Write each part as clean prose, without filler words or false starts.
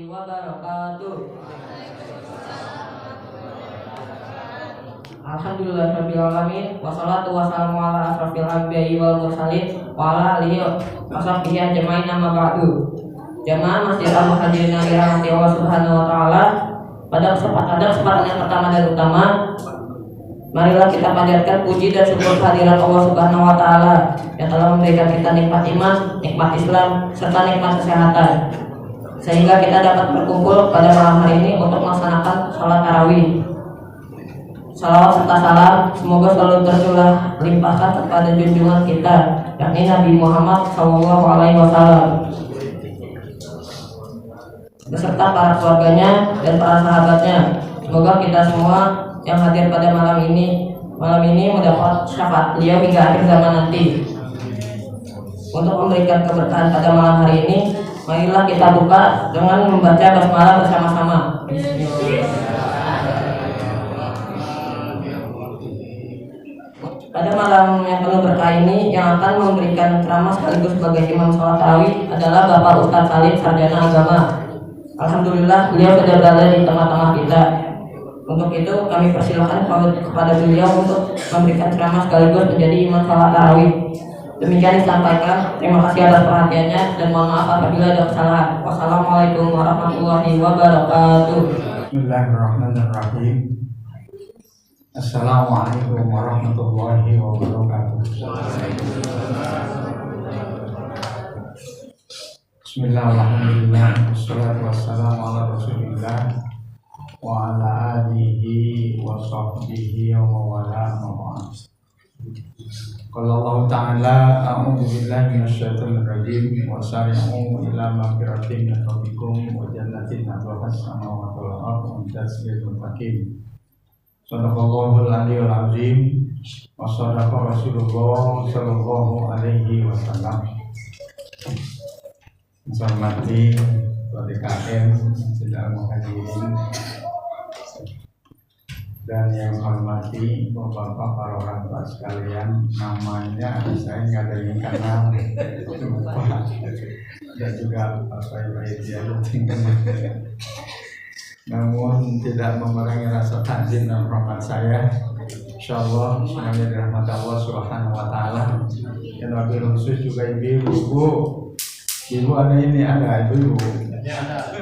wabarakatuh. Alhamdulillahirabbil alamin, wassalatu wassalamu ala asrofil anbiya'i wal mursalin wa ala alihi washabbihi ajmain, amma ba'du. Jamaah Masjid Al-Muhajirin yang dirahmati Allah Subhanahu wa taala, pada kesempatan yang pertama dan utama, marilah kita panjatkan puji dan syukur kehadirat Allah Subhanahu wa taala yang telah memberikan kita nikmat iman, nikmat Islam, serta nikmat kesehatan, sehingga kita dapat berkumpul pada malam hari ini untuk melaksanakan sholat tarawih. Salawat serta salam semoga selalu tercurah limpahkan kepada junjungan kita, yakni Nabi Muhammad SAW, beserta para keluarganya dan para sahabatnya. Semoga kita semua yang hadir pada malam ini mendapat syafaat beliau hingga akhir zaman nanti. Untuk memberikan keberkahan pada malam hari ini, marilah kita buka dengan membaca basmalah bersama-sama. Pada malam yang penuh berkah ini, yang akan memberikan ceramah sekaligus sebagai imam sholat tarawih adalah Bapak Ustadz Salim, sarjana agama. Alhamdulillah beliau sudah berada di tengah-tengah kita. Untuk itu kami persilahkan kepada beliau untuk memberikan ceramah sekaligus menjadi imam sholat tarawih. Demikian disampaikan. Terima kasih atas perhatiannya dan mohon maaf apabila ada kesalahan. Wassalamualaikum warahmatullahi wabarakatuh. Bismillahirrahmanirrahim. Assalamualaikum warahmatullahi wabarakatuh. Bismillahirrahmanirrahim. Wassalatu wassalamu ala rasulillah wa ala alihi wa sahbihi wa wala ma'am. Qala Allah ta'ala, a'udzu billahi minasyaitonir rajim, wa sari'u ila maghfiratin min rabbikum wa jannatin 'arduhas samawati wal ardu uiddat lil muttaqin. Sadaqallahul aliyyul azim wa sadaqa Rasulullah sallallahu alaihi wasallam. Hormati PDKM Sidang Muhajirin dan yang hormati bapak-bapak para orang tua sekalian, namanya saya nggak ada yang kenal, lupa, dan juga Bapak Ibu dia namun tidak mengurangi rasa takzim dan hormat saya. Insyaallah semuanya dirahmati Allah Subhanahu wa taala. Yang lebih khusus juga ibu-ibu. Ibu ada ini, ada ibu.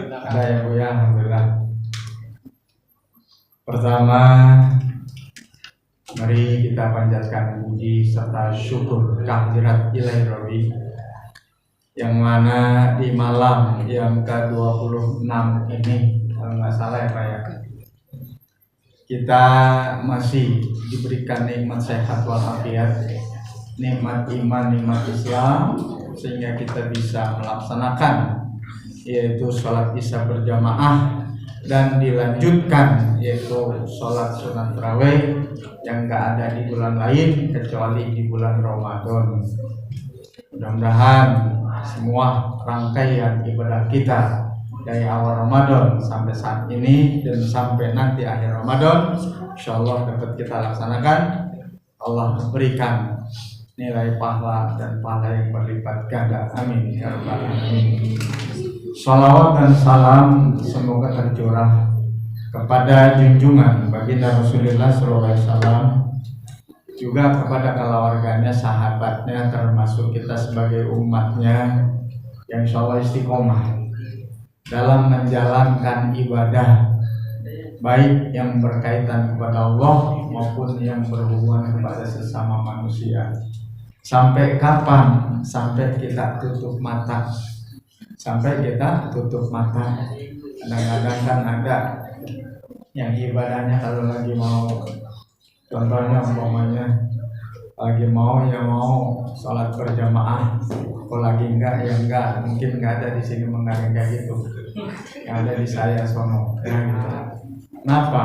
Ada ya Bu ya, alhamdulillah. Pertama, mari kita panjatkan puji serta syukur kehadirat Ilahi Rabbi, yang mana di malam yang ke-26 ini, kalau nggak salah ya Pak ya, kita masih diberikan nikmat sehat walafiat, nikmat iman, nikmat Islam, sehingga kita bisa melaksanakan yaitu sholat isya berjamaah dan dilanjutkan yaitu sholat sunat tarawih yang nggak ada di bulan lain kecuali di bulan Ramadan. Mudah-mudahan semua rangkaian ibadah kita dari awal Ramadan sampai saat ini dan sampai nanti akhir Ramadan, insyaallah dapat kita laksanakan. Allah berikan nilai pahala dan pahala yang berlipat ganda. Amin ya rabbal alamin. Salawat dan salam semoga tercurah kepada junjungan baginda Rasulullah SAW, juga kepada keluarganya, sahabatnya, termasuk kita sebagai umatnya yang insyaallah istiqomah dalam menjalankan ibadah, baik yang berkaitan kepada Allah maupun yang berhubungan kepada sesama manusia. Sampai kapan? Sampai kita tutup mata. Sampai kita tutup mata. Kadang-kadang kan ada yang ibadahnya kalau lagi mau, contohnya umpamanya lagi mau ya mau sholat berjamaah, kalau lagi enggak ya enggak. Mungkin enggak ada di sini mengenai kayak gitu, yang ada di saya sono ya gitu. Kenapa?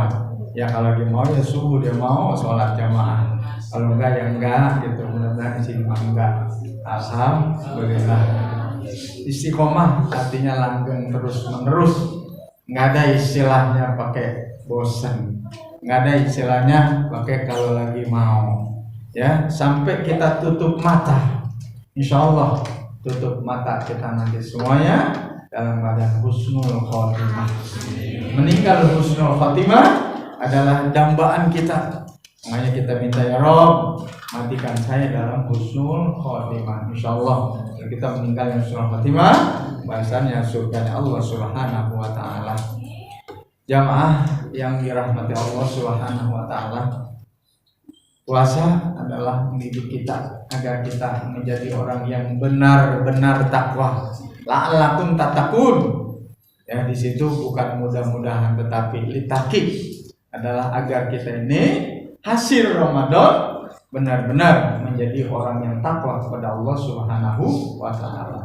Ya kalau lagi mau ya subuh dia mau sholat jamaah, kalau enggak ya enggak gitu. Mudah-mudahan di sini enggak. Alhamdulillah. Istiqomah artinya langgeng terus menerus, nggak ada istilahnya pakai bosan, nggak ada istilahnya pakai kalau lagi mau, ya sampai kita tutup mata. Insyaallah tutup mata kita nanti semuanya dalam keadaan husnul khotimah. Meninggal husnul khotimah adalah dambaan kita. Makanya kita minta ya Rob, matikan saya dalam husnul khotimah. Insyaallah kita meninggal husnul khotimah, bahasanya surganya Allah Subhanahu wa taala. Jamaah yang dirahmati Allah Subhanahu wa taala, puasa adalah mendidik kita agar kita menjadi orang yang benar-benar takwa. La'allakum tattaqun. Ya, di situ bukan mudah-mudahan tetapi litaki adalah agar kita ini hasil Ramadan benar-benar menjadi orang yang takwa kepada Allah Subhanahu wa taala.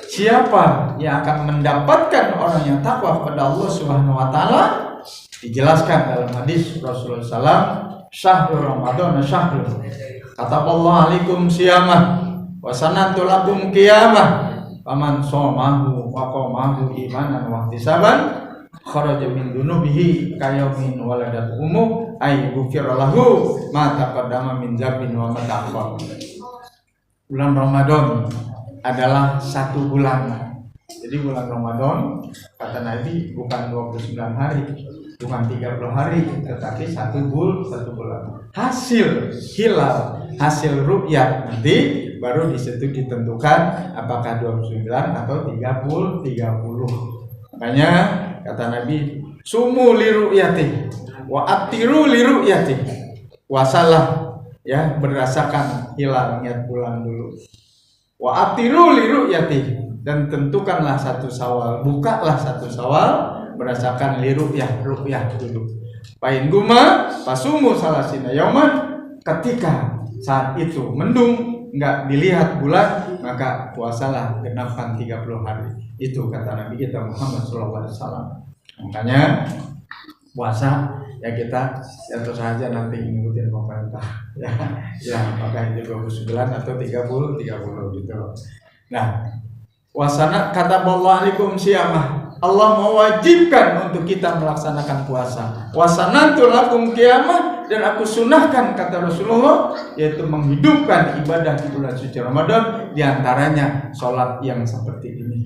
Siapa yang akan mendapatkan orang yang takwa kepada Allah Subhanahu wa taala? Dijelaskan dalam hadis Rasulullah SAW, syahrul Ramadan syahrul kataballahu alaikum siyamah wa sanantu lakum qiyamah faman shamahu wa qamahu imanan wa ihtisaban kharaja min dunubihi kayaumin waladat ummu ay ghufira lahu ma taqaddama min dzambin wa ma ta'akhkhar. Bulan Ramadan adalah satu bulan. Jadi bulan Ramadan kata Nabi bukan 29 hari, bukan 30 hari, tetapi satu bulan. Hasil hilal, hasil ru'yat nanti baru disitu ditentukan apakah 29 atau 30. Makanya kata Nabi, sumu li ru'yati wa atiru li ru'yati. Puasalah ya berdasarkan hilal, niat bulan dulu. Wa atiru li ru'yati, dan tentukanlah satu Syawal, bukalah satu Syawal berdasarkan li ru'yah dulu. Pain guma pasumu salasina yauman, ketika saat itu mendung enggak dilihat bulan maka puasalah genapkan 30 hari. Itu kata Nabi kita Muhammad SAW. Makanya puasa ya kita terus saja nanti ngikutin pemerintah ya apakah itu 29 atau 30 gitu. Nah, wasana kata Allah alaikum siyamah, Allah mewajibkan untuk kita melaksanakan puasa. Wasanantu lakum qiyamah, dan aku sunahkan kata Rasulullah, yaitu menghidupkan ibadah di bulan suci Ramadan, diantaranya sholat yang seperti ini,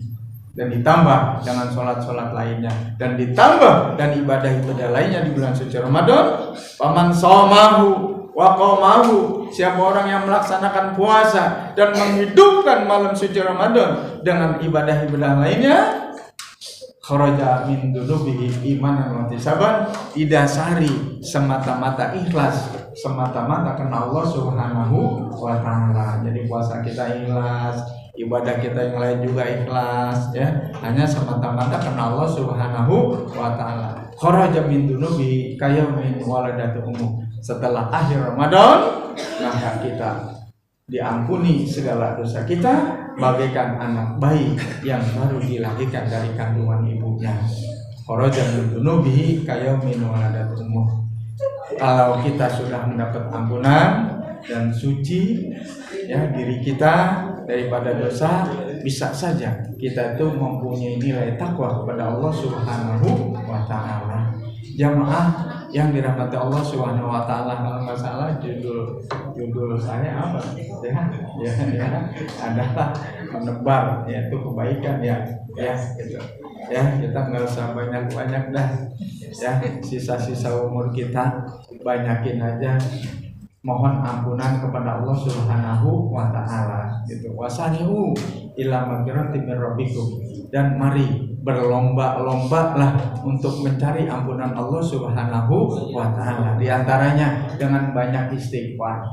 dan ditambah dengan sholat-sholat lainnya, dan ditambah dan ibadah-ibadah lainnya di bulan suci Ramadan. Paman shamahu wa qamahu, siapa orang yang melaksanakan puasa dan menghidupkan malam suci Ramadan dengan ibadah-ibadah lainnya, kharaja min dunubihi imanan wa ihtisaban, didasari semata-mata ikhlas, semata-mata karena Allah Subhanahu wa taala. Jadi puasa kita ikhlas, ibadah kita yang lain juga ikhlas ya, hanya semata-mata karena Allah Subhanahu wa taala. Kharaja min dunubihi kayaumin waladat ummu. Setelah akhir Ramadan maka kita diampuni segala dosa kita bagaikan anak bayi yang baru dilahirkan dari kandungan ibunya. Kharaja min dunubihi kayaumin waladat ummu. Kalau kita sudah mendapat ampunan dan suci ya diri kita daripada dosa, bisa saja kita itu mempunyai nilai takwa kepada Allah Subhanahu wa taala. Jamaah yang dirahmati Allah Subhanahu wa taala, kalau nggak salah judul saya apa ya adalah menebar yaitu kebaikan ya gitu ya, kita nggak usah banyak dah ya, sisa-sisa umur kita banyakin aja mohon ampunan kepada Allah Subhanahu wa taala gitu. Wasani'u ila maghfiratin min rabbikum, dan mari berlomba-lombalah untuk mencari ampunan Allah Subhanahu wa taala, di antaranya dengan banyak istighfar.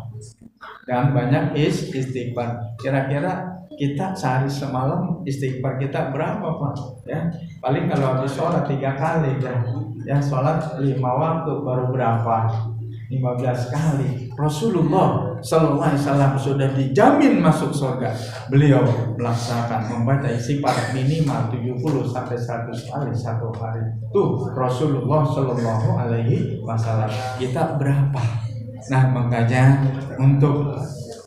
Istighfar. Kira-kira kita sehari semalam istighfar kita berapa, Pak? Ya, paling kalau habis sholat 3 kali ya, sholat 5 waktu baru berapa? 15 kali. Rasulullah sallallahu alaihi wasallam sudah dijamin masuk surga. Beliau melaksanakan membaca istighfar minimal 70 sampai 100 kali satu hari. Tuh Rasulullah sallallahu alaihi wasallam. Kita berapa? Nah, makanya untuk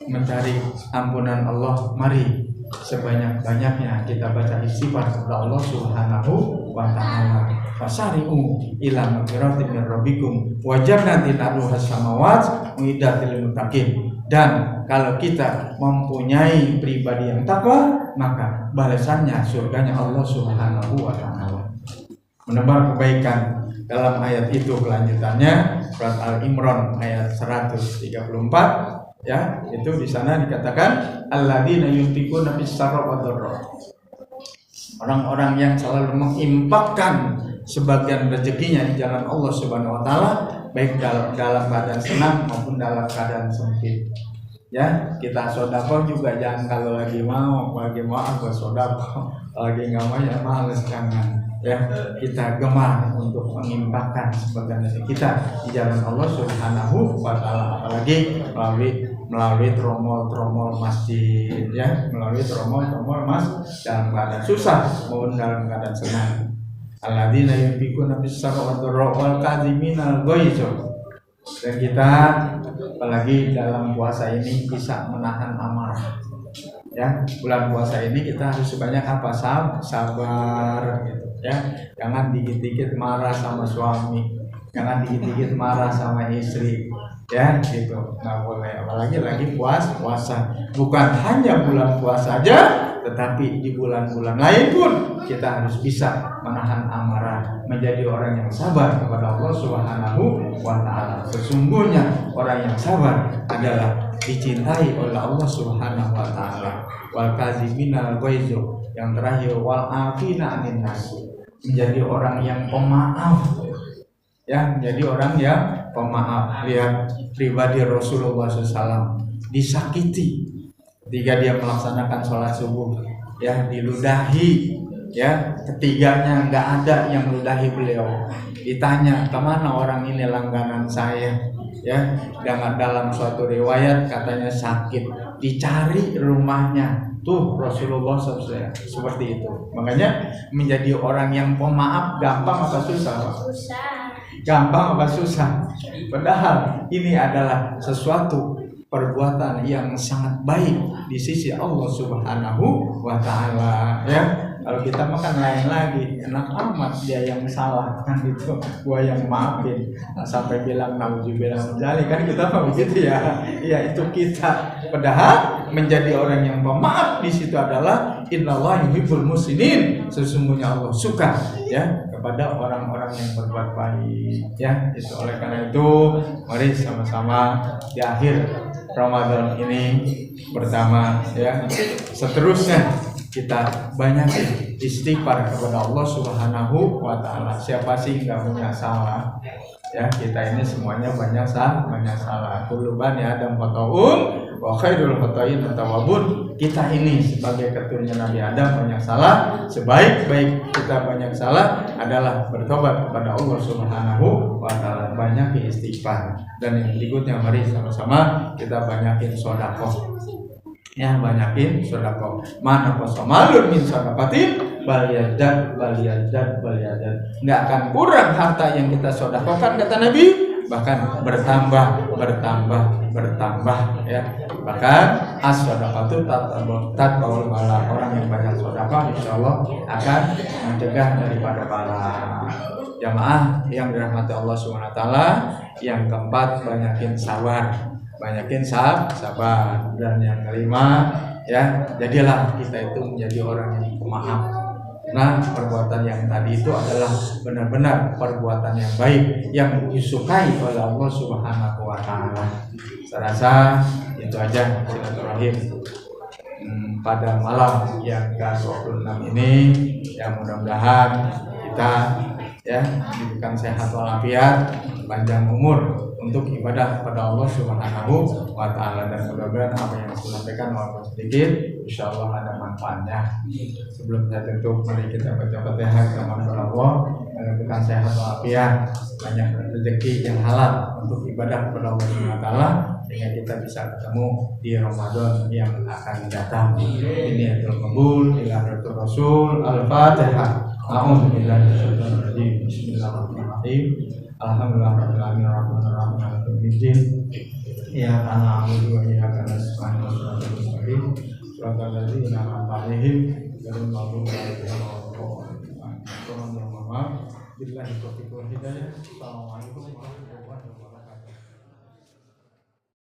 mencari ampunan Allah, mari sebanyak-banyaknya kita baca istighfar kepada Allah Subhanahu wa taala. Fasari'u ila maghfiratin min rabbikum wa jannatin 'arduha samawati uiddatil muttaqin. Dan Kalau kita mempunyai pribadi yang takwa, maka balasannya surganya Allah Subhanahu wa taala. Menebar kebaikan dalam ayat itu kelanjutannya surat Al-Imran ayat 134 ya, itu di sana dikatakan alladzina yunfiquna fis-sarra wad-dharra. Orang-orang yang selalu menginfakkan sebagian rezekinya di jalan Allah Subhanahu wa taala, baik dalam keadaan senang maupun dalam keadaan sempit. Ya, kita sedekah juga jangan kalau lagi mau aku sedekah, lagi nggak mau ya males, jangan. Ya, kita gemar untuk menginfakkan sebagian rezeki kita di jalan Allah Subhanahu wa taala, apalagi melalui tromol masjid ya, melalui tromol mas dalam keadaan susah maupun dalam keadaan senang. Alladzina yunfiquna fis-sarra wad-dharra wal kadhiminal ghaidz. Dan kita apalagi dalam puasa ini bisa menahan amarah. Ya, bulan puasa ini kita harus sebanyak apa? Sabar gitu ya. Jangan dikit-dikit marah sama suami, jangan dikit-dikit marah sama istri. Ya, gitu. Nggak boleh, apalagi lagi puasa. Bukan hanya bulan puasa aja, tetapi di bulan-bulan lain pun kita harus bisa menahan amarah, menjadi orang yang sabar kepada Allah Subhanahu wa taala. Sesungguhnya orang yang sabar adalah dicintai oleh Allah Subhanahu wa taala. Wal kaziminal ghaidz, yang terakhir wal afina 'anil nas, menjadi orang yang pemaaf. Ya, menjadi orang yang pemaaf. Lihat pribadi Rasulullah SAW disakiti ketika dia melaksanakan sholat subuh, ya, diludahi, ya, ketiganya nggak ada yang meludahi beliau. Ditanya kemana orang ini langganan saya, ya, dengan dalam suatu riwayat katanya sakit, dicari rumahnya. Tuh Rasulullah SAW seperti itu. Makanya menjadi orang yang pemaaf gampang apa susah, Pak? Gampang apa susah? Padahal ini adalah sesuatu perbuatan yang sangat baik di sisi Allah Subhanahu wa taala, ya. Kalau kita makan lain lagi, enak amat dia yang salah kan, itu gua yang maafin, nah, sampai bilang nauzubillah jali kan, kita mah begitu ya. Iya, itu kita. Padahal menjadi orang yang pemaaf di situ adalah innallaha yuhibbul muhsinin, sesungguhnya Allah suka ya kepada orang-orang yang berbuat baik, ya. Itu oleh karena itu mari sama-sama di akhir Ramadan ini pertama, ya, seterusnya kita banyak istighfar kepada Allah Subhanahu wa taala. Siapa sih nggak punya salah? Ya, kita ini semuanya banyak salah. Kullu bani Adam khata'un wa khairul khata'in at-tawwabun. Kita ini sebagai keturunan Nabi Adam banyak salah. Sebaik-baik kita banyak salah adalah bertobat kepada Allah Subhanahu wa taala, banyak istighfar. Dan yang berikutnya mari sama-sama kita banyakin sedekah. Ya, banyakin sedekah. Mana qasamalun min sadaqatin baliyadad. Enggak akan kurang harta yang kita sedekahkan kata Nabi, bahkan bertambah ya. Bahkan as-sadaqatu tatba'ul bala. Orang yang banyak sedekah insyaallah akan mencegah daripada bala. Jamaah yang dirahmati Allah Subhanahu wa taala, yang keempat banyakin sabar. Dan yang kelima, ya, jadilah kita itu menjadi orang yang pemaaf. Nah, perbuatan yang tadi itu adalah benar-benar perbuatan yang baik yang disukai oleh Allah Subhanahu wa taala. Saya rasa itu aja silaturahim pada malam yang ke-26 ini. Ya, mudah-mudahan kita, ya, diberikan sehat walafiat, panjang umur untuk ibadah kepada Allah Subhanahu wa taala, dan mudah-mudahan apa yang saya sampaikan walaupun sedikit insyaallah ada manfaatnya. Sebelum saya tutup, mari kita baca Fatihah kepada Allah, memberikan sehat walafiat, banyak rezeki yang halal untuk ibadah kepada Allah Subhanahu wa taala, sehingga kita bisa ketemu di Ramadan yang akan datang. Ini adalah qabul ila Rasul Al-Fatihah. A'udzu billahi minasyaitonir rajim. Bismillahirrahmanirrahim. Alhamdulillahirabbil alamin arrahmanir rahim maliki yaumiddin. Iyyaka na'budu wa iyyaka nasta'in ihdinas siratal ladzina an'amta 'alaihim ghairil maghdubi 'alaihim waladdallin. Billahi taufiq wal hidayah. Assalamualaikum warahmatullahi wabarakatuh.